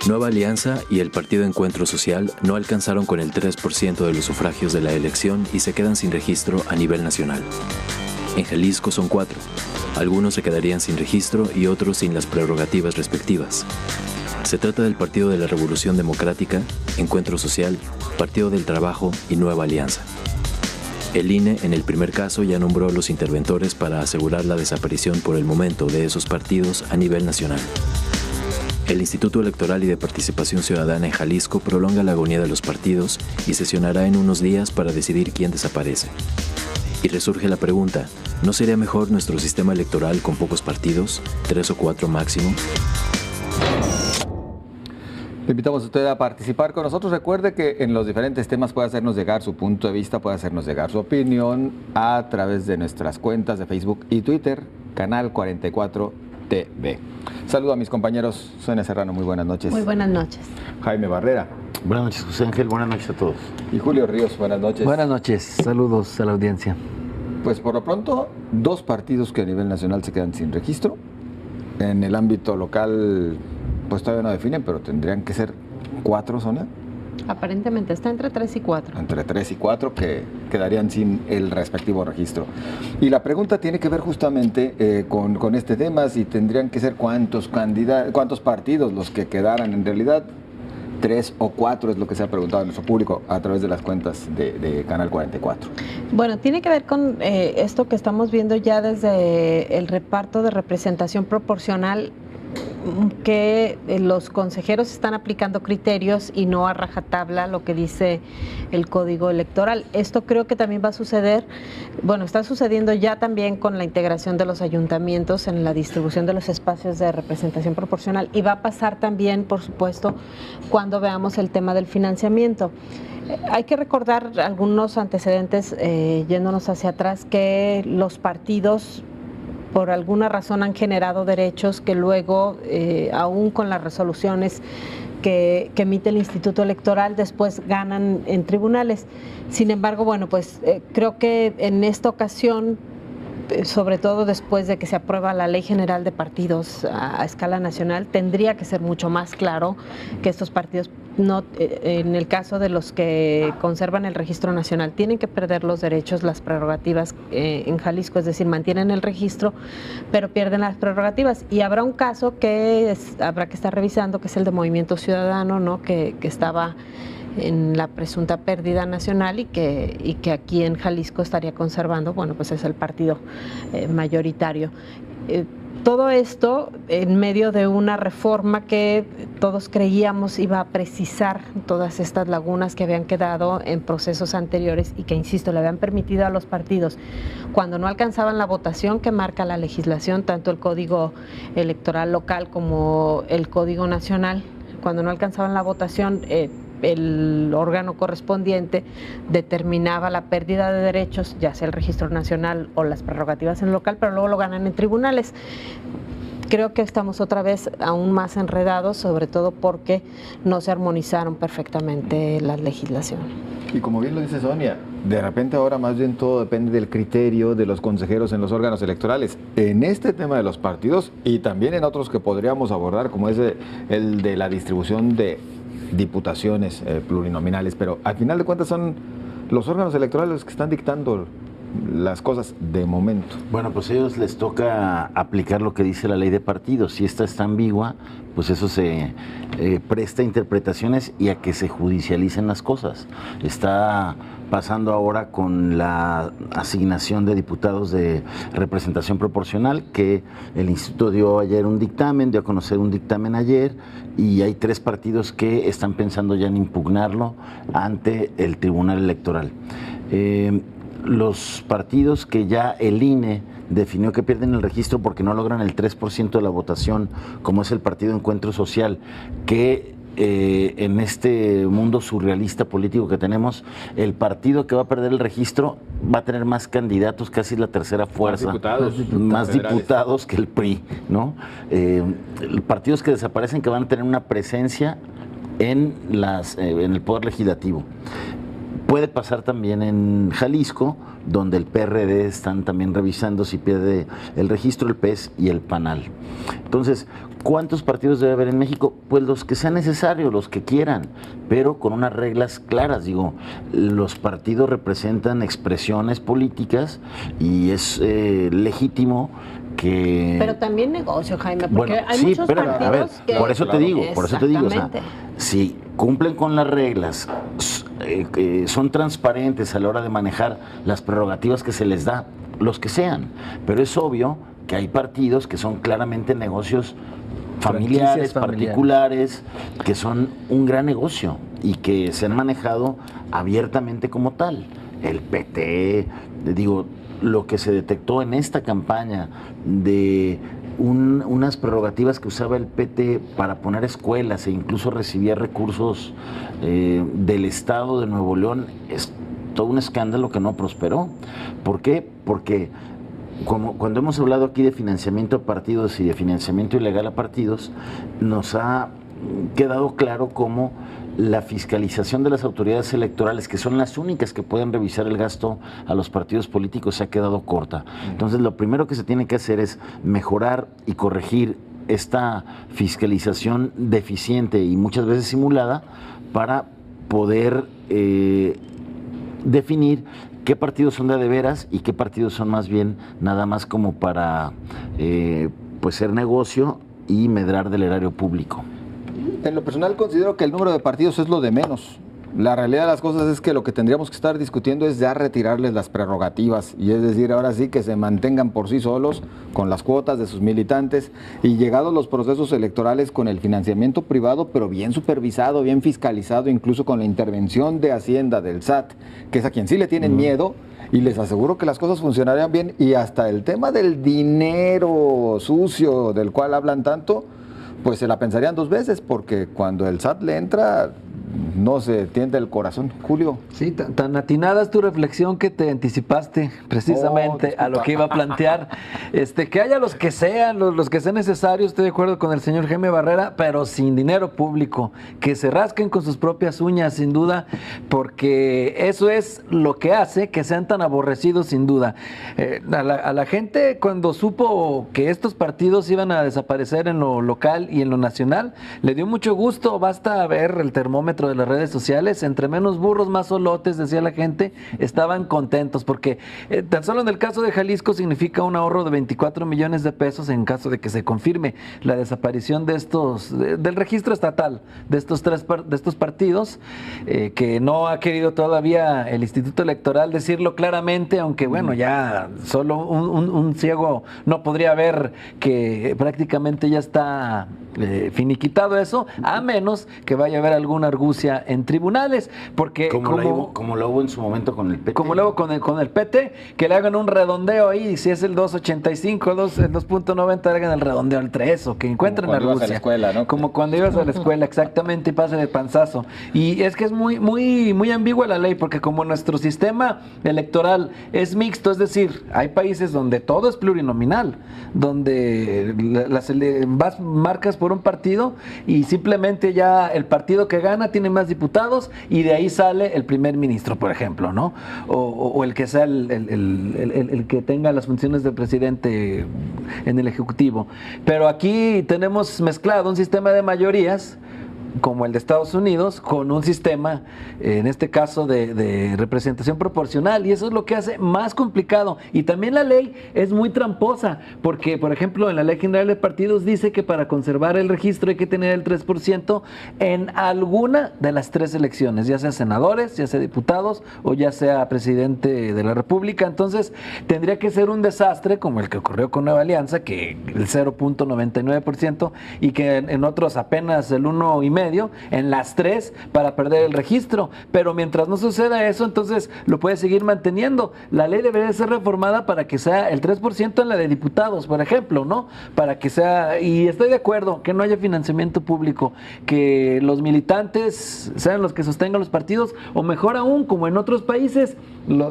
Nueva Alianza y el Partido Encuentro Social no alcanzaron con el 3% de los sufragios de la elección y se quedan sin registro a nivel nacional. En Jalisco son 4. Algunos se quedarían sin registro y otros sin las prerrogativas respectivas. Se trata del Partido de la Revolución Democrática, Encuentro Social, Partido del Trabajo y Nueva Alianza. El INE, en el primer caso, ya nombró a los interventores para asegurar la desaparición por el momento de esos partidos a nivel nacional. El Instituto Electoral y de Participación Ciudadana en Jalisco prolonga la agonía de los partidos y sesionará en unos días para decidir quién desaparece. Y resurge la pregunta, ¿no sería mejor nuestro sistema electoral con pocos partidos, 3 o 4 máximo? Le invitamos a usted a participar con nosotros. Recuerde que en los diferentes temas puede hacernos llegar su punto de vista, puede hacernos llegar su opinión a través de nuestras cuentas de Facebook y Twitter, Canal 44 TV. Saludo a mis compañeros. Sonia Serrano, muy buenas noches. Muy buenas noches. Jaime Barrera. Buenas noches, José Ángel. Buenas noches a todos. Y Julio Ríos, buenas noches. Buenas noches. Saludos a la audiencia. Pues por lo pronto, 2 partidos que a nivel nacional se quedan sin registro. En el ámbito local, pues todavía no definen, pero tendrían que ser 4, Sonia. Aparentemente está entre 3 y 4. Entre 3 y 4 que quedarían sin el respectivo registro. Y la pregunta tiene que ver justamente con este tema, si tendrían que ser cuántos partidos los que quedaran. En realidad, 3 o 4 es lo que se ha preguntado a nuestro público a través de las cuentas de Canal 44. Bueno, tiene que ver con esto que estamos viendo ya desde el reparto de representación proporcional, que los consejeros están aplicando criterios y no a rajatabla lo que dice el Código Electoral. Esto creo que también va a suceder, bueno, está sucediendo ya también con la integración de los ayuntamientos en la distribución de los espacios de representación proporcional, y va a pasar también, por supuesto, cuando veamos el tema del financiamiento. Hay que recordar algunos antecedentes, yéndonos hacia atrás, que los partidos por alguna razón han generado derechos que luego, aún con las resoluciones que emite el Instituto Electoral, después ganan en tribunales. Sin embargo, bueno, pues creo que en esta ocasión, sobre todo después de que se aprueba la Ley General de Partidos a escala nacional, tendría que ser mucho más claro que estos partidos, no, en el caso de los que conservan el registro nacional, tienen que perder los derechos, las prerrogativas en Jalisco, es decir, mantienen el registro, pero pierden las prerrogativas. Y habrá un caso que habrá que estar revisando, que es el de Movimiento Ciudadano, ¿no? que estaba en la presunta pérdida nacional y que aquí en Jalisco estaría conservando, bueno, pues es el partido mayoritario. Todo esto en medio de una reforma que todos creíamos iba a precisar todas estas lagunas que habían quedado en procesos anteriores y que, insisto, le habían permitido a los partidos, cuando no alcanzaban la votación que marca la legislación, tanto el Código Electoral local como el Código Nacional, cuando no alcanzaban la votación, el órgano correspondiente determinaba la pérdida de derechos, ya sea el registro nacional o las prerrogativas en el local, pero luego lo ganan en tribunales. Creo que estamos otra vez aún más enredados, sobre todo porque no se armonizaron perfectamente la legislación. Y como bien lo dice Sonia, de repente ahora más bien todo depende del criterio de los consejeros en los órganos electorales. En este tema de los partidos y también en otros que podríamos abordar, como es el de la distribución de diputaciones plurinominales, pero al final de cuentas son los órganos electorales los que están dictando las cosas de momento. Bueno, pues a ellos les toca aplicar lo que dice la ley de partidos. Si esta está ambigua, pues eso se presta a interpretaciones y a que se judicialicen las cosas. Está pasando ahora con la asignación de diputados de representación proporcional, que el Instituto dio ayer un dictamen, dio a conocer un dictamen ayer, y hay 3 partidos que están pensando ya en impugnarlo ante el Tribunal Electoral. Los partidos que ya el INE definió que pierden el registro porque no logran el 3% de la votación, como es el Partido Encuentro Social, que en este mundo surrealista político que tenemos, el partido que va a perder el registro va a tener más candidatos, casi la tercera fuerza, más diputados que el PRI, ¿no? Partidos que desaparecen, que van a tener una presencia en el Poder Legislativo. Puede pasar también en Jalisco, donde el PRD están también revisando si pierde el registro, el PES y el PANAL. Entonces, ¿cuántos partidos debe haber en México? Pues los que sean necesarios, los que quieran, pero con unas reglas claras. Digo, los partidos representan expresiones políticas y es legítimo que... Pero también negocio, Jaime, porque Bueno, hay sí, muchos pero, partidos a ver, que... por eso te digo, o sea, Exactamente. si cumplen con las reglas, son transparentes a la hora de manejar las prerrogativas que se les da, los que sean, pero es obvio que hay partidos que son claramente negocios familiares, particulares, que son un gran negocio y que se han manejado abiertamente como tal. El PT, digo, lo que se detectó en esta campaña de unas prerrogativas que usaba el PT para poner escuelas e incluso recibía recursos del Estado de Nuevo León, es todo un escándalo que no prosperó. ¿Por qué? Porque cuando hemos hablado aquí de financiamiento a partidos y de financiamiento ilegal a partidos, nos ha quedado claro cómo la fiscalización de las autoridades electorales, que son las únicas que pueden revisar el gasto a los partidos políticos, se ha quedado corta. Entonces, lo primero que se tiene que hacer es mejorar y corregir esta fiscalización deficiente y muchas veces simulada para poder definir qué partidos son de veras y qué partidos son más bien nada más como para pues ser negocio y medrar del erario público. En lo personal considero que el número de partidos es lo de menos. La realidad de las cosas es que lo que tendríamos que estar discutiendo es ya retirarles las prerrogativas y es decir, ahora sí que se mantengan por sí solos con las cuotas de sus militantes y llegados los procesos electorales con el financiamiento privado, pero bien supervisado, bien fiscalizado, incluso con la intervención de Hacienda, del SAT, que es a quien sí le tienen miedo. Y les aseguro que las cosas funcionarían bien y hasta el tema del dinero sucio del cual hablan tanto, pues se la pensarían dos veces, porque cuando el SAT le entra, no se tiende el corazón. Julio. Sí, tan atinada es tu reflexión que te anticipaste precisamente a lo que iba a plantear. Que haya los que sean, los que sean necesarios, estoy de acuerdo con el señor Jaime Barrera, pero sin dinero público, que se rasquen con sus propias uñas, sin duda, porque eso es lo que hace que sean tan aborrecidos, sin duda. A la gente, cuando supo que estos partidos iban a desaparecer en lo local y en lo nacional, le dio mucho gusto. Basta ver el termómetro de las redes sociales, entre menos burros, más solotes, decía la gente, estaban contentos, porque tan solo en el caso de Jalisco significa un ahorro de 24 millones de pesos en caso de que se confirme la desaparición de del registro estatal de estos partidos, que no ha querido todavía el Instituto Electoral decirlo claramente, aunque bueno, ya solo un ciego no podría ver que prácticamente ya está finiquitado eso, a menos que vaya a haber alguna argucia en tribunales, porque como lo hubo en su momento con el PT. Como luego con el PT, que le hagan un redondeo ahí, si es el 2.85, el 2.90, hagan el redondeo al 3, o que encuentren la argucia. Ibas a la escuela, ¿no? Como cuando ibas a la escuela, exactamente, y pase de panzazo. Y es que es muy ambigua la ley, porque como nuestro sistema electoral es mixto, es decir, hay países donde todo es plurinominal, donde marcas por un partido y simplemente ya el partido que gana tiene más diputados y de ahí sale el primer ministro, por ejemplo, ¿no? O el que sea el que tenga las funciones de presidente en el Ejecutivo. Pero aquí tenemos mezclado un sistema de mayorías como el de Estados Unidos, con un sistema, en este caso, de representación proporcional, y eso es lo que hace más complicado. Y también la ley es muy tramposa, porque, por ejemplo, en la Ley General de Partidos dice que para conservar el registro hay que tener el 3% en alguna de las tres elecciones, ya sea senadores, ya sea diputados, o ya sea presidente de la República. Entonces, tendría que ser un desastre, como el que ocurrió con Nueva Alianza, que el 0.99%, y que en otros apenas el 1,5%, en las tres, para perder el registro. Pero mientras no suceda eso, entonces lo puede seguir manteniendo. La ley debería ser reformada para que sea el 3% en la de diputados, por ejemplo, ¿no? Para que sea, y estoy de acuerdo, que no haya financiamiento público, que los militantes sean los que sostengan los partidos, o mejor aún, como en otros países,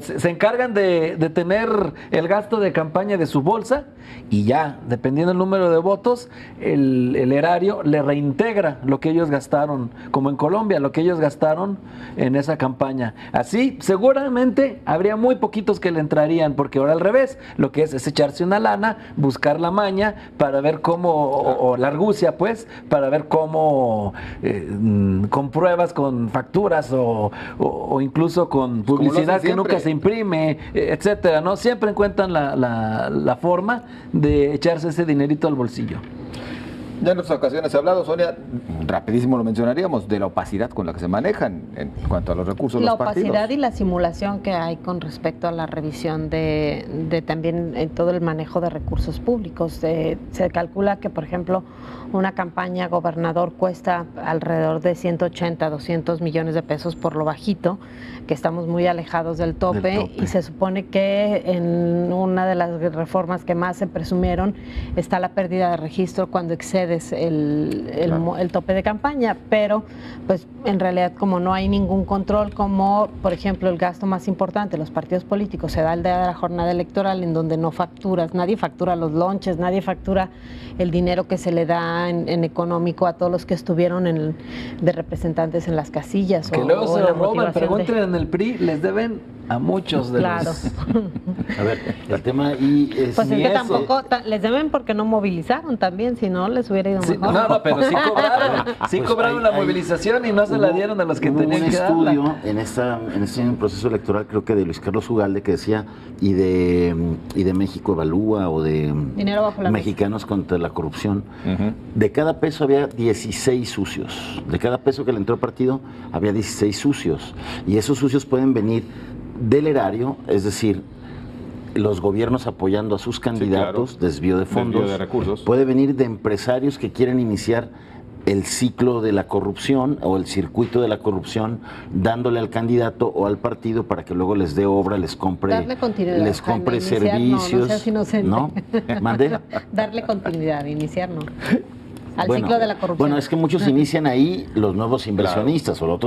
se encargan de tener el gasto de campaña de su bolsa, y ya, dependiendo del número de votos, el erario le reintegra lo que ellos gastaron gastaron, como en Colombia, lo que ellos gastaron en esa campaña. Así, seguramente habría muy poquitos que le entrarían, porque ahora al revés, lo que es echarse una lana, buscar la maña para ver cómo, o la argucia pues, para ver cómo con pruebas, con facturas o incluso con publicidad que nunca se imprime, etcétera, ¿no? Siempre encuentran la forma de echarse ese dinerito al bolsillo. Ya en otras ocasiones he hablado, Sonia, rapidísimo lo mencionaríamos, de la opacidad con la que se manejan en cuanto a los recursos de La los partidos. opacidad y la simulación que hay con respecto a la revisión de también todo el manejo de recursos públicos. Se calcula que, por ejemplo, una campaña gobernador cuesta alrededor de 180, 200 millones de pesos por lo bajito, que estamos muy alejados del tope, y se supone que en una de las reformas que más se presumieron está la pérdida de registro cuando excedes el tope de campaña, pero pues en realidad como no hay ningún control, como por ejemplo el gasto más importante, los partidos políticos, se da el día de la jornada electoral en donde no facturas, nadie factura los lonches, nadie factura el dinero que se le da en económico a todos los que estuvieron de representantes en las casillas. Que luego se lo roban, pregúntenle en el PRI, les deben a muchos de los... A ver, el tema y es... Pues es que tampoco, les deben porque no movilizaron también, si no les hubiera ido mejor. No, pero sí cobraron, sí Pues cobraron la movilización y no se la dieron a los que tenían que darla. Hubo un estudio en este proceso electoral, creo que de Luis Carlos Ugalde, que decía, y de México Evalúa, o de Dinero bajo la Mexicanos contra la Corrupción, de cada peso había 16 sucios. De cada peso que le entró al partido había 16 sucios. Y esos sucios pueden venir del erario, es decir, los gobiernos apoyando a sus candidatos, sí, claro, desvío de fondos, desvío de recursos. Puede venir de empresarios que quieren iniciar el ciclo de la corrupción o el circuito de la corrupción, dándole al candidato o al partido para que luego les dé obra, les compre servicios. ¿No? ¿Mande? Darle continuidad, iniciar no. Al Bueno, ciclo de la corrupción. Bueno, es que muchos inician ahí, los nuevos inversionistas, claro, o los otros